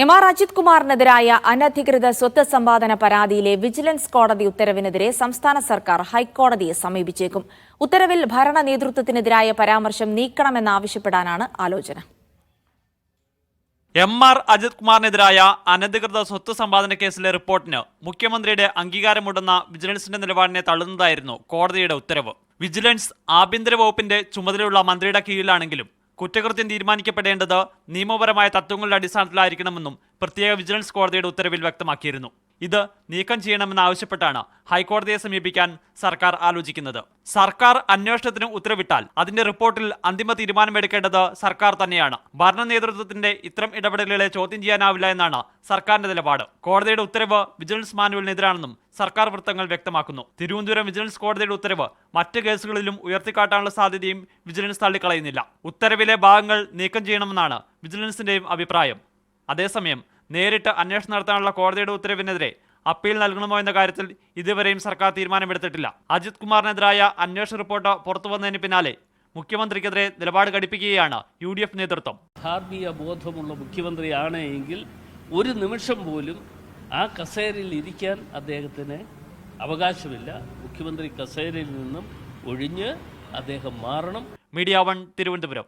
എം.ആർ. അജിത് കുമാറിനെതിരായ അനധികൃത സ്വത്ത് സമ്പാദന പരാതിയിലെ വിജിലൻസ് കോടതി ഉത്തരവിനെതിരെ സംസ്ഥാന സർക്കാർ ഹൈക്കോടതിയെ സമീപിച്ചേക്കും. ഉത്തരവിൽ ഭരണ നേതൃത്വത്തിനെതിരായ പരാമർശം നീക്കണമെന്നാവശ്യപ്പെടാനാണ് ആലോചന. എം.ആർ. അജിത് കുമാറിനെതിരായ അനധികൃത സ്വത്ത് സമ്പാദന കേസിലെ റിപ്പോർട്ടിന് മുഖ്യമന്ത്രിയുടെ അംഗീകാരമുണ്ടെന്ന വിജിലൻസിന്റെ നിലപാടിനെ തള്ളുന്നതായിരുന്നു കോടതിയുടെ ഉത്തരവ്. വിജിലൻസ് ആഭ്യന്തര വകുപ്പിന്റെ ചുമതലയുള്ള മന്ത്രിയുടെ കീഴിലാണെങ്കിലും കുറ്റകൃത്യം തീരുമാനിക്കപ്പെടേണ്ടത് നിയമപരമായ തത്വങ്ങളുടെ അടിസ്ഥാനത്തിലായിരിക്കണമെന്നും പ്രത്യേക വിജിലൻസ് കോടതിയുടെ ഉത്തരവിൽ വ്യക്തമാക്കിയിരുന്നു. ഇത് നീക്കം ചെയ്യണമെന്നാവശ്യപ്പെട്ടാണ് ഹൈക്കോടതിയെ സമീപിക്കാൻ സർക്കാർ ആലോചിക്കുന്നത്. സർക്കാർ അന്വേഷണത്തിന് ഉത്തരവിട്ടാൽ അതിന്റെ റിപ്പോർട്ടിൽ അന്തിമ തീരുമാനമെടുക്കേണ്ടത് സർക്കാർ തന്നെയാണ്. ഭരണ നേതൃത്വത്തിന്റെ ഇത്തരം ഇടപെടലുകളെ ചോദ്യം ചെയ്യാനാവില്ല എന്നാണ് സർക്കാരിന്റെ നിലപാട്. കോടതിയുടെ ഉത്തരവ് വിജിലൻസ് മാനുവലിനെതിരാണെന്നും സർക്കാർ വൃത്തങ്ങൾ വ്യക്തമാക്കുന്നു. തിരുവനന്തപുരം വിജിലൻസ് കോടതിയുടെ ഉത്തരവ് മറ്റ് കേസുകളിലും ഉയർത്തിക്കാട്ടാനുള്ള സാധ്യതയും വിജിലൻസ് തള്ളിക്കളയുന്നില്ല. ഉത്തരവിലെ ഭാഗങ്ങൾ നീക്കം ചെയ്യണമെന്നാണ് വിജിലൻസിന്റെയും അഭിപ്രായം. അതേസമയം നേരിട്ട് അന്വേഷണം നടത്താനുള്ള കോടതിയുടെ ഉത്തരവിനെതിരെ അപ്പീൽ നൽകണമോ എന്ന കാര്യത്തിൽ ഇതുവരെയും സർക്കാർ തീരുമാനമെടുത്തിട്ടില്ല. അജിത് കുമാറിനെതിരായ അന്വേഷണ റിപ്പോർട്ട് പുറത്തുവന്നതിന് പിന്നാലെ മുഖ്യമന്ത്രിക്കെതിരെ നിലപാട് ഘടിപ്പിക്കുകയാണ് UDF നേതൃത്വം. ധാർമ്മിക ബോധമുള്ള മുഖ്യമന്ത്രിയാണ് എങ്കിൽ ഒരു നിമിഷം പോലും ആ കസേരയിൽ ഇരിക്കാൻ അദ്ദേഹത്തിന് അവകാശമില്ല. മുഖ്യമന്ത്രി കസേരയിൽ നിന്നും ഒഴിഞ്ഞ് അദ്ദേഹം മാറണം. മീഡിയ 1 തിരുവനന്തപുരം.